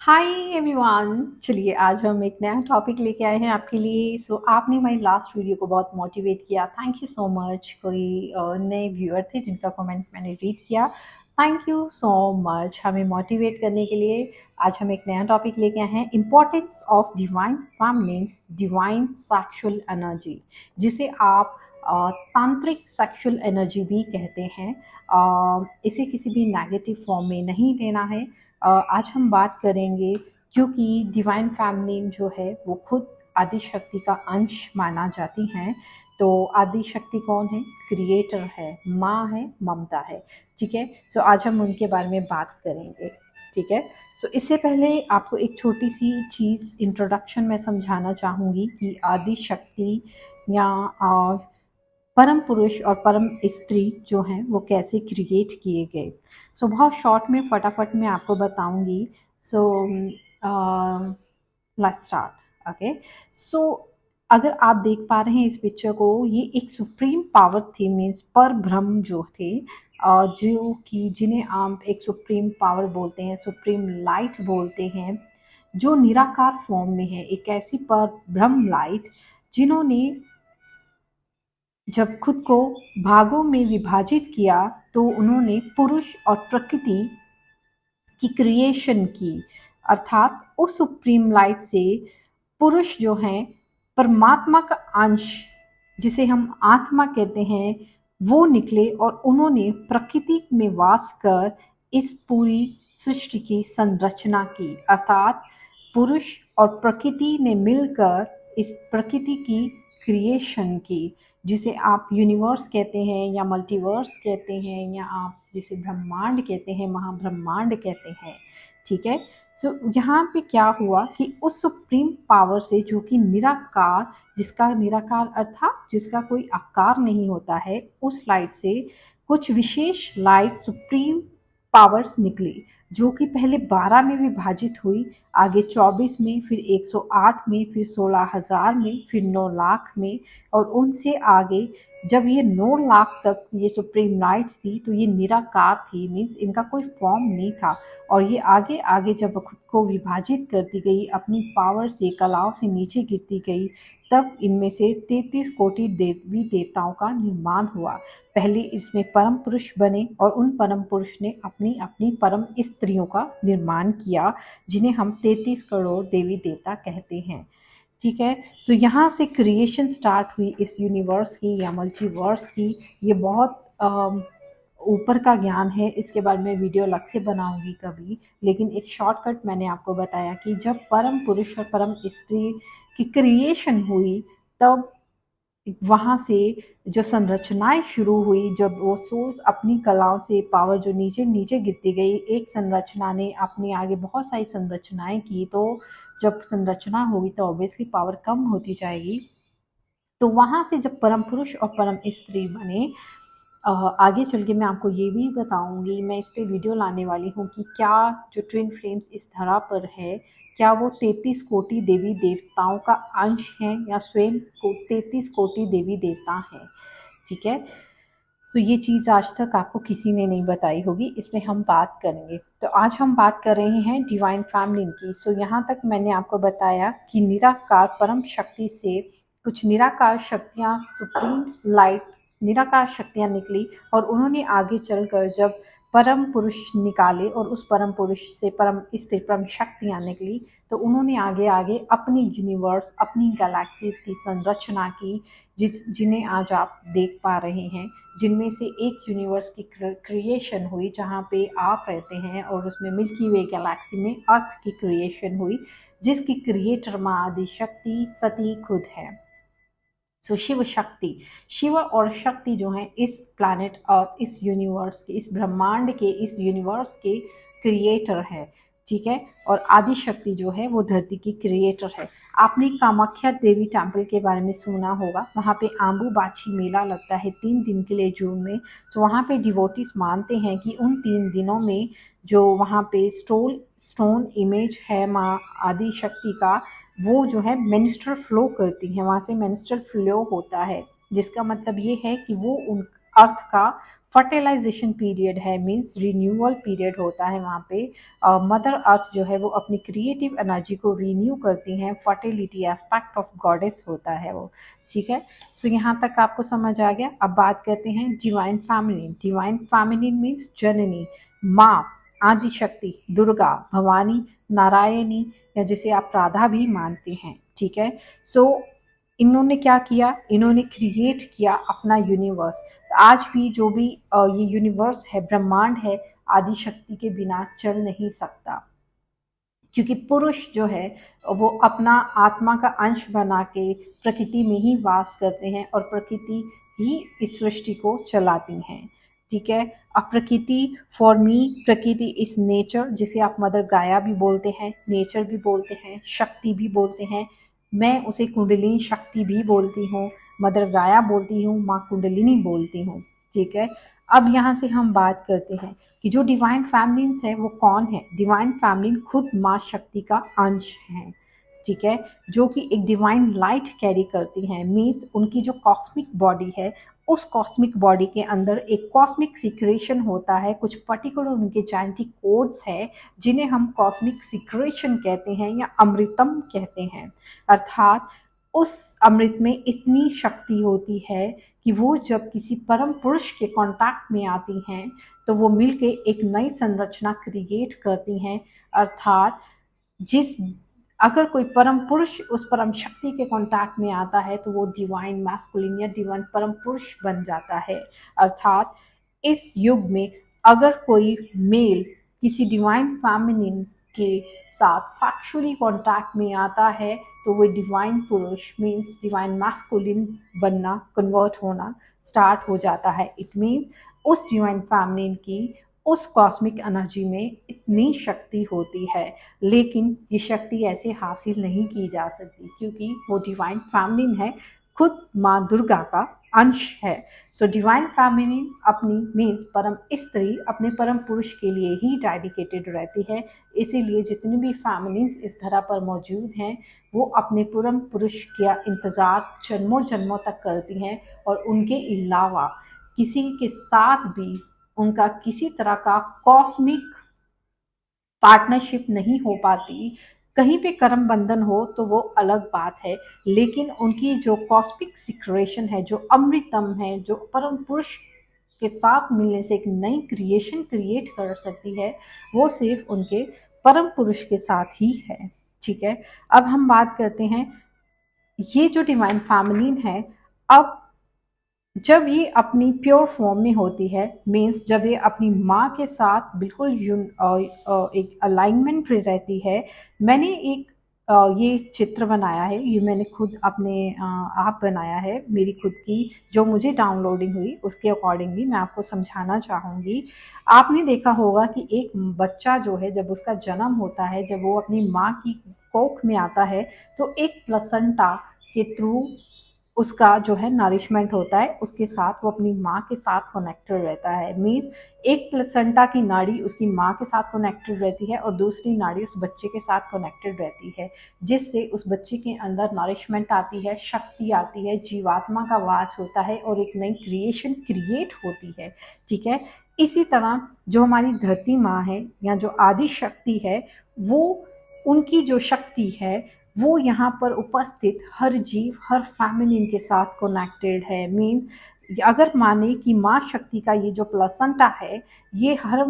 Hi everyone. चलिए आज हम एक नया टॉपिक लेके आए हैं आपके लिए। आपने हमारी लास्ट वीडियो को बहुत मोटिवेट किया, थैंक यू सो मच। कोई नए व्यूअर थे जिनका कमेंट मैंने रीड किया, थैंक यू सो मच हमें मोटिवेट करने के लिए। आज हम एक नया टॉपिक लेके आए हैं, importance of divine families, divine sexual energy, जिसे आप तांत्रिक सेक्सुअल एनर्जी भी कहते हैं। इसे किसी भी नेगेटिव फॉर्म में नहीं लेना है। आज हम बात करेंगे, क्योंकि डिवाइन फेमिनिन जो है वो खुद आदि शक्ति का अंश माना जाती हैं। तो आदि शक्ति कौन है? क्रिएटर है, माँ है, ममता है। ठीक है, आज हम उनके बारे में बात करेंगे। ठीक है, इससे पहले आपको एक छोटी सी चीज़ इंट्रोडक्शन में समझाना चाहूँगी कि आदि शक्ति या परम पुरुष और परम स्त्री जो हैं वो कैसे क्रिएट किए गए। बहुत शॉर्ट में फटाफट मैं आपको बताऊंगी। So let's start. ओके, सो अगर आप देख पा रहे हैं इस पिक्चर को, ये एक सुप्रीम पावर थी, मीन्स पर ब्रह्म जो थे, जो कि जिन्हें आप एक सुप्रीम पावर बोलते हैं, सुप्रीम लाइट बोलते हैं, जो निराकार फॉर्म में है। एक ऐसी पर ब्रह्म लाइट जिन्होंने जब खुद को भागों में विभाजित किया तो उन्होंने पुरुष और प्रकृति की क्रिएशन की। अर्थात उस सुप्रीम लाइट से पुरुष जो हैं, परमात्मा का अंश जिसे हम आत्मा कहते हैं, वो निकले और उन्होंने प्रकृति में वास कर इस पूरी सृष्टि की संरचना की। अर्थात पुरुष और प्रकृति ने मिलकर इस प्रकृति की क्रिएशन की, जिसे आप यूनिवर्स कहते हैं या मल्टीवर्स कहते हैं, या आप जिसे ब्रह्मांड कहते हैं, महाब्रह्मांड कहते हैं। ठीक है, यहाँ पे क्या हुआ कि उस सुप्रीम पावर से, जो कि निराकार, जिसका निराकार अर्थात जिसका कोई आकार नहीं होता है, उस लाइट से कुछ विशेष लाइट सुप्रीम पावर्स निकली, जो कि पहले 12 में विभाजित हुई, आगे 24 में, फिर 108 में, फिर 16,000 में, फिर 9 लाख में, और उनसे आगे जब ये 9 लाख तक ये सुप्रीम लाइट्स थी तो ये निराकार थी, मीन्स इनका कोई फॉर्म नहीं था। और ये आगे आगे जब खुद को विभाजित करती गई, अपनी पावर से, कलाओं से नीचे गिरती गई, तब इनमें से 33 कोटि देवी देवताओं का निर्माण हुआ। पहले इसमें परम पुरुष बने और उन परम पुरुष ने अपनी अपनी परम स्त्रियों का निर्माण किया, जिन्हें हम 33 करोड़ देवी देवता कहते हैं। ठीक है, यहाँ से क्रिएशन स्टार्ट हुई इस यूनिवर्स की या मल्टीवर्स की। ये बहुत ऊपर का ज्ञान है, इसके बारे में वीडियो अलग से बनाऊंगी कभी, लेकिन एक शॉर्टकट मैंने आपको बताया कि जब परम पुरुष और परम स्त्री की क्रिएशन हुई, तब वहाँ से जो संरचनाएं शुरू हुई, जब वो सोल्स अपनी कलाओं से पावर जो नीचे नीचे गिरती गई, एक संरचना ने अपने आगे बहुत सारी संरचनाएं की, तो जब संरचना होगी तो ऑब्वियसली पावर कम होती जाएगी। तो वहाँ से जब परम पुरुष और परम स्त्री बने, आगे चल के मैं आपको ये भी बताऊंगी, मैं इस पे वीडियो लाने वाली हूँ कि क्या जो ट्विन फ्लेम्स इस धरा पर है, क्या वो 33 कोटि देवी देवताओं का अंश है या स्वयं को 33 कोटि देवी देवता हैं। ठीक है, तो ये चीज़ आज तक आपको किसी ने नहीं बताई होगी, इसमें हम बात करेंगे। तो आज हम बात कर रहे हैं डिवाइन फैमिली की। यहाँ तक मैंने आपको बताया कि निराकार परम शक्ति से कुछ निराकार शक्तियाँ, सुप्रीम लाइट निराकार शक्तियाँ निकली, और उन्होंने आगे चलकर जब परम पुरुष निकाले और उस परम पुरुष से परम स्त्री परम शक्तियाँ निकली, तो उन्होंने आगे आगे अपनी यूनिवर्स, अपनी गैलेक्सीज की संरचना की, जिन्हें आज आप देख पा रहे हैं, जिनमें से एक यूनिवर्स की क्रिएशन हुई जहाँ पे आप रहते हैं, और उसमें मिल्की वे गैलेक्सी में अर्थ की क्रिएशन हुई, जिसकी क्रिएटर माँ आदि शक्ति सती खुद है। शिव शक्ति, शिव और शक्ति जो है इस प्लैनेट अर्थ, इस यूनिवर्स के, इस ब्रह्मांड के, इस यूनिवर्स के क्रिएटर है। ठीक है, और आदि शक्ति जो है वो धरती की क्रिएटर है। आपने कामाख्या देवी टेम्पल के बारे में सुना होगा, वहाँ पे आम्बुबाची मेला लगता है 3 दिन के लिए जून में। तो वहाँ पे डिवोटीज मानते हैं कि उन 3 दिनों में जो वहाँ पे स्टोन इमेज है माँ आदि शक्ति का, वो जो है मेंस्ट्रुअल फ्लो करती हैं, वहाँ से मेंस्ट्रुअल फ्लो होता है, जिसका मतलब ये है कि वो उन अर्थ का फर्टिलाइजेशन पीरियड है, मीन्स रिन्यूअल पीरियड होता है वहाँ पे। मदर अर्थ जो है वो अपनी क्रिएटिव एनर्जी को रिन्यू करती हैं, फर्टिलिटी एस्पेक्ट ऑफ गॉडेस होता है वो। ठीक है, सो यहाँ तक आपको समझ आ गया। अब बात करते हैं divine feminine. Divine feminine means जननी, माँ, आदि शक्ति, दुर्गा, भवानी, नारायणी, या जिसे आप राधा भी मानते हैं। ठीक है, सो इन्होंने क्या किया, इन्होंने क्रिएट किया अपना यूनिवर्स। आज भी जो भी ये यूनिवर्स है, ब्रह्मांड है, आदि शक्ति के बिना चल नहीं सकता, क्योंकि पुरुष जो है वो अपना आत्मा का अंश बना के प्रकृति में ही वास करते हैं और प्रकृति ही इस सृष्टि को चलाती हैं। ठीक है, अब प्रकृति फॉर मी, प्रकृति इस नेचर, जिसे आप मदर गाया भी बोलते हैं, नेचर भी बोलते हैं, शक्ति भी बोलते हैं। मैं उसे कुंडलिनी शक्ति भी बोलती हूँ, मदर गाया बोलती हूँ, माँ कुंडलिनी बोलती हूँ। ठीक है, अब यहाँ से हम बात करते हैं कि जो डिवाइन फैमिलीन्स है वो कौन है। डिवाइन फैमिलीन खुद माँ शक्ति का अंश है। ठीक है, जो कि एक डिवाइन लाइट कैरी करती हैं, मीन्स उनकी जो कॉस्मिक बॉडी है, उस कॉस्मिक बॉडी के अंदर एक कॉस्मिक सिक्रेशन होता है, कुछ पर्टिकुलर उनके जेनेटिक कोड्स हैं जिन्हें हम कॉस्मिक सिक्रेशन कहते हैं या अमृतम कहते हैं। अर्थात उस अमृत में इतनी शक्ति होती है कि वो जब किसी परम पुरुष के कांटेक्ट में आती हैं तो वो मिलके एक नई संरचना क्रिएट करती हैं। अर्थात जिस अगर कोई परम पुरुष उस परम शक्ति के कांटेक्ट में आता है तो वो डिवाइन मैस्कुलिन या डिवाइन परम पुरुष बन जाता है। अर्थात इस युग में अगर कोई मेल किसी डिवाइन फेमिनिन के साथ सेक्सुअली कांटेक्ट में आता है तो वो डिवाइन पुरुष मीन्स डिवाइन मैस्कुलिन बनना, कन्वर्ट होना स्टार्ट हो जाता है। इट मीन्स उस डिवाइन फेमिनिन की उस कॉस्मिक एनर्जी में इतनी शक्ति होती है, लेकिन ये शक्ति ऐसे हासिल नहीं की जा सकती क्योंकि वो डिवाइन फेमिनिन है, खुद माँ दुर्गा का अंश है। सो डिवाइन फेमिनिन अपनी मीन्स परम स्त्री अपने परम पुरुष के लिए ही डेडिकेटेड रहती है। इसीलिए जितनी भी फेमिनिन्स इस धरा पर मौजूद हैं वो अपने परम पुरुष का इंतज़ार जन्मों जन्मों तक करती हैं और उनके अलावा किसी के साथ भी उनका किसी तरह का कॉस्मिक पार्टनरशिप नहीं हो पाती। कहीं पे कर्म बंधन हो तो वो अलग बात है, लेकिन उनकी जो कॉस्मिक सिक्रेशन है, जो अमृतम है, जो परम पुरुष के साथ मिलने से एक नई क्रिएशन क्रिएट कर सकती है, वो सिर्फ उनके परम पुरुष के साथ ही है। ठीक है, अब हम बात करते हैं ये जो डिवाइन फेमिनिन है, अब जब ये अपनी प्योर फॉर्म में होती है, मीन्स जब ये अपनी माँ के साथ बिल्कुल एक अलाइनमेंट में रहती है। मैंने एक ये चित्र बनाया है, ये मैंने खुद अपने आप बनाया है, मेरी खुद की जो मुझे डाउनलोडिंग हुई उसके अकॉर्डिंगली मैं आपको समझाना चाहूँगी। आपने देखा होगा कि एक बच्चा जो है जब उसका जन्म होता है, जब वो अपनी माँ की कोख में आता है तो एक प्लसेंटा के थ्रू उसका जो है नरिशमेंट होता है, उसके साथ वो अपनी माँ के साथ कनेक्टेड रहता है। मीन्स एक प्लेसेंटा की नाड़ी उसकी माँ के साथ कनेक्टेड रहती है और दूसरी नाड़ी उस बच्चे के साथ कनेक्टेड रहती है, जिससे उस बच्चे के अंदर नरिशमेंट आती है, शक्ति आती है, जीवात्मा का वास होता है और एक नई क्रिएशन क्रिएट होती है। ठीक है, इसी तरह जो हमारी धरती माँ है या जो आदि शक्ति है, वो उनकी जो शक्ति है वो यहाँ पर उपस्थित हर जीव, हर फेमिनिन के साथ कनेक्टेड है। मीन्स अगर माने कि माँ शक्ति का ये जो प्लसेंटा है, ये हर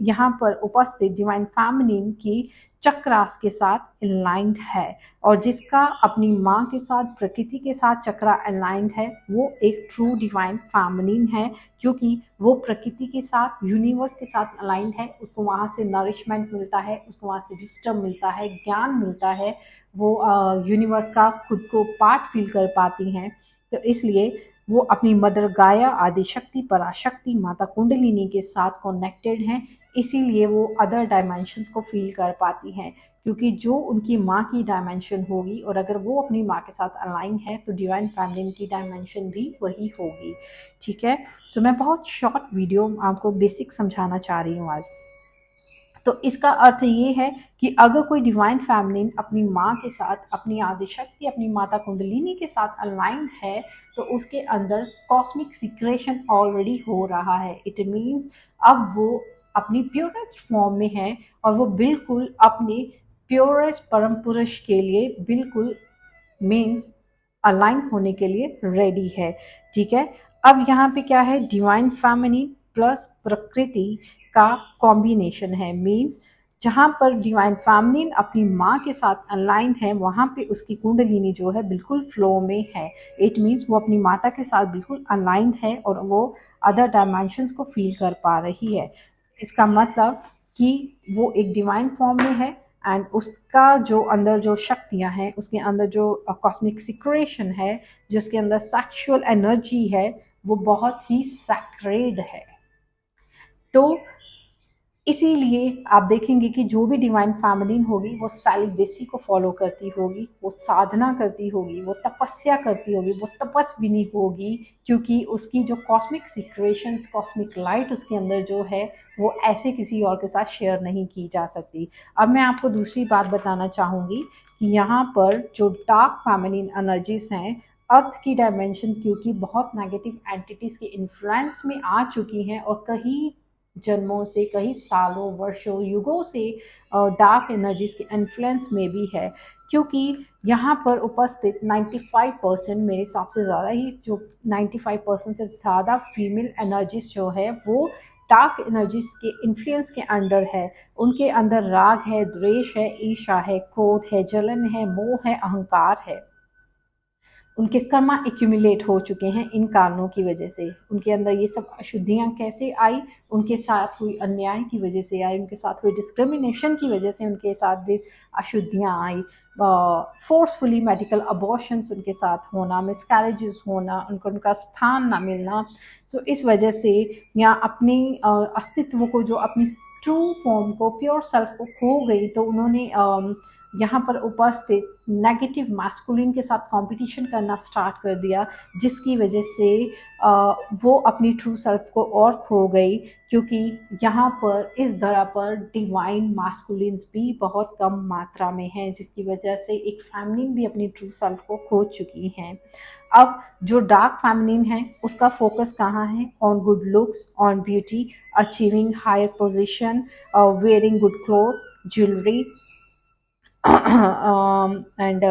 यहाँ पर उपस्थित डिवाइन फेमिनिन की चक्रास के साथ अलाइंड है, और जिसका अपनी माँ के साथ, प्रकृति के साथ चक्रा अलाइंड है, वो एक ट्रू डिवाइन फेमिनिन है, क्योंकि वो प्रकृति के साथ, यूनिवर्स के साथ अलाइंड है। उसको वहाँ से नरिशमेंट मिलता है, उसको वहाँ से विस्डम मिलता है, ज्ञान मिलता है, वो यूनिवर्स का खुद को पार्ट फील कर पाती हैं। तो इसलिए वो अपनी मदर गाया, आदिशक्ति, पराशक्ति, माता कुंडलिनी के साथ कनेक्टेड हैं। इसीलिए वो अदर डायमेंशंस को फील कर पाती हैं, क्योंकि जो उनकी माँ की डायमेंशन होगी और अगर वो अपनी माँ के साथ अलाइन है तो डिवाइन फेमिनिन की डायमेंशन भी वही होगी। ठीक है, सो मैं बहुत शॉर्ट वीडियो आपको बेसिक समझाना चाह रही हूँ आज। तो इसका अर्थ ये है कि अगर कोई डिवाइन फेमिनिन अपनी माँ के साथ, अपनी आदिशक्ति, अपनी माता कुंडलिनी के साथ अलाइन है, तो उसके अंदर कॉस्मिक सिक्रेशन ऑलरेडी हो रहा है। इट मीन्स अब वो अपनी प्योरेस्ट फॉर्म में है और वो बिल्कुल अपने प्योरेस्ट परम पुरुष के लिए बिल्कुल मीन्स अलाइन होने के लिए रेडी है। ठीक है, अब यहाँ पे क्या है, डिवाइन फेमिनिन प्लस प्रकृति का कॉम्बिनेशन है। मीन्स जहाँ पर डिवाइन फेमिनिन अपनी माँ के साथ अलाइन है, वहाँ पे उसकी कुंडलिनी जो है बिल्कुल फ्लो में है। इट मीन्स वो अपनी माता के साथ बिल्कुल अलाइंड है और वो अदर डायमेंशंस को फील कर पा रही है। इसका मतलब कि वो एक डिवाइन फॉर्म में है एंड उसका जो अंदर जो शक्तियाँ हैं, उसके अंदर जो कॉस्मिक सिक्रेशन है, जो उसके अंदर सेक्सुअल एनर्जी है, वो बहुत ही सैक्रेड है। तो इसीलिए आप देखेंगे कि जो भी डिवाइन फेमिनिन होगी वो सेलिबेसी को फॉलो करती होगी, वो साधना करती होगी, वो तपस्या करती होगी, वो तपस्विनी होगी, क्योंकि उसकी जो कॉस्मिक सिक्रेशंस, कॉस्मिक लाइट उसके अंदर जो है वो ऐसे किसी और के साथ शेयर नहीं की जा सकती। अब मैं आपको दूसरी बात बताना चाहूँगी कि यहाँ पर जो डार्क फेमिनिन एनर्जीज हैं, अर्थ की डायमेंशन क्योंकि बहुत नेगेटिव एंटिटीज़ के इन्फ्लुएंस में आ चुकी हैं और कहीं जन्मों से, कई सालों, वर्षों, युगों से डार्क एनर्जीज के इन्फ्लुएंस में भी है, क्योंकि यहाँ पर उपस्थित 95% मेरे हिसाब से ज़्यादा ही, जो 95% से ज़्यादा फीमेल एनर्जीज जो है वो डार्क एनर्जीज के इन्फ्लुएंस के अंडर है। उनके अंदर राग है, द्वेष है, ईर्ष्या है, क्रोध है, जलन है, मोह है, अहंकार है। उनके कर्मा एक्यूमुलेट हो चुके हैं इन कारणों की वजह से। उनके अंदर ये सब अशुद्धियाँ कैसे आई, उनके साथ हुई अन्याय की वजह से आई, उनके साथ हुई डिस्क्रिमिनेशन की वजह से उनके साथ अशुद्धियाँ आई, फोर्सफुली मेडिकल अबॉर्शंस उनके साथ होना, मिसकैरेजेस होना, उनको उनका स्थान ना मिलना। सो इस वजह से या अपने अस्तित्व को, जो अपनी ट्रू फॉर्म को, प्योर सेल्फ को खो गई, तो उन्होंने यहाँ पर उपस्थित नेगेटिव मैस्कुलिन के साथ कंपटीशन करना स्टार्ट कर दिया, जिसकी वजह से वो अपनी ट्रू सेल्फ को और खो गई, क्योंकि यहाँ पर इस धरा पर डिवाइन मैस्कुलिन्स भी बहुत कम मात्रा में हैं, जिसकी वजह से एक फेमिनिन भी अपनी ट्रू सेल्फ को खो चुकी हैं। अब जो डार्क फेमिनिन है उसका फोकस कहाँ है, on good looks, on beauty, achieving higher position, wearing good cloth, jewellery and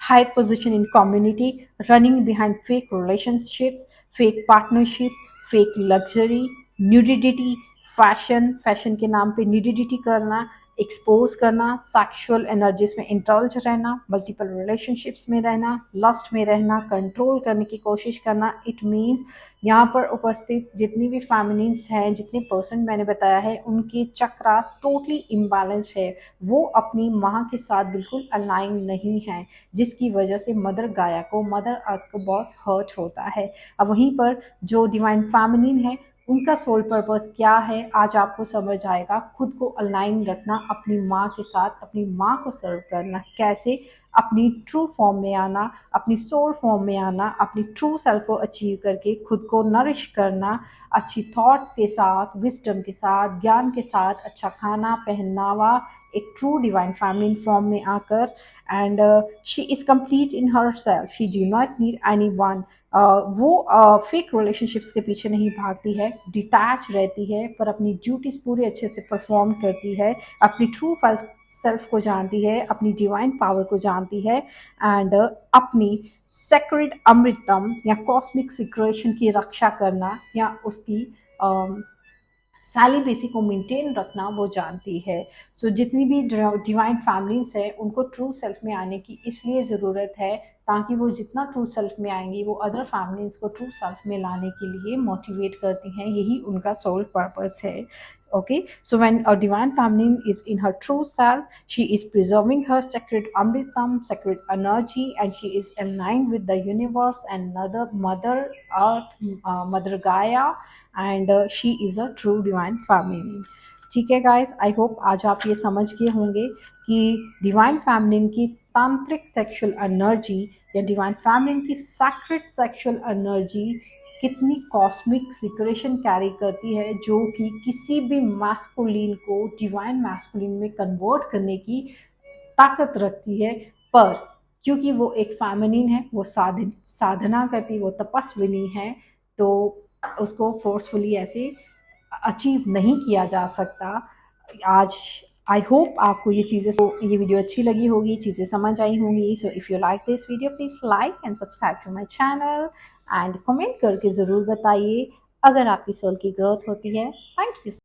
high position in community, running behind fake relationships, fake partnership, fake luxury, nudity, fashion के नाम पे न्यूडिटी करना, expose करना, sexual energies में indulge रहना, multiple relationships में रहना, lust में रहना, कंट्रोल करने की कोशिश करना। इट मीन्स यहाँ पर उपस्थित जितनी भी फेमिनिन्स हैं, जितने पर्सन मैंने बताया है, उनके चक्रास टोटली इम्बैलेंस है। वो अपनी माँ के साथ बिल्कुल अलाइन नहीं है, जिसकी वजह से मदर गाया को, मदर अर्थ को बहुत हर्ट होता है। अब वहीं पर जो डिवाइन फेमिनिन है, उनका सोल पर्पस क्या है, आज आपको समझ आएगा। खुद को अलाइन रखना अपनी माँ के साथ, अपनी माँ को सर्व करना, कैसे अपनी ट्रू फॉर्म में आना, अपनी सोल फॉर्म में आना, अपनी ट्रू सेल्फ को अचीव करके खुद को नरिश करना, अच्छी थॉट्स के साथ, विजडम के साथ, ज्ञान के साथ, अच्छा खाना पहनावा, एक ट्रू डिवाइन फेमिनिन फॉर्म में आकर। And she is complete in her self, she do not need any one. वो फेक रिलेशनशिप्स के पीछे नहीं भागती है, डिटैच रहती है, पर अपनी ड्यूटीज़ पूरे अच्छे से परफॉर्म करती है, अपनी ट्रू सेल्फ को जानती है, अपनी डिवाइन पावर को जानती है, एंड अपनी सेक्रेड अमृतम या कॉस्मिक सिक्रेशन की रक्षा करना या उसकी सेलिबेसी को मेंटेन रखना वो जानती है। सो जितनी भी डिवाइन फैमिलीज है, उनको ट्रू सेल्फ में आने की इसलिए ज़रूरत है ताकि वो जितना ट्रू सेल्फ में आएंगी, वो अदर फैमिलीज को ट्रू सेल्फ में लाने के लिए मोटिवेट करती हैं। यही उनका सोल पर्पस है। Okay, so when a divine feminine is in her true self, she is preserving her sacred amritam, sacred energy, and she is aligned with the universe and another mother earth, mother Gaia, and she is a true divine feminine. ठीक है guys, I hope आज आप ये समझ गए होंगे कि divine feminine की तांत्रिक सेक्सुअल एनर्जी या डिवाइन फेमिनिन की सैक्रेड सेक्सुअल एनर्जी कितनी कॉस्मिक सीक्रेशन कैरी करती है जो कि किसी भी मैस्कुलिन को डिवाइन मैस्कुलिन में कन्वर्ट करने की ताकत रखती है। पर क्योंकि वो एक फेमिनिन है, वो साधना करती, वो तपस्विनी है, तो उसको फोर्सफुली ऐसे अचीव नहीं किया जा सकता। आज आई होप आपको ये वीडियो अच्छी लगी होगी, चीज़ें समझ आई होंगी। So if you like this video please like and subscribe to my channel and comment करके ज़रूर बताइए अगर आपकी सोल की ग्रोथ होती है। Thank you.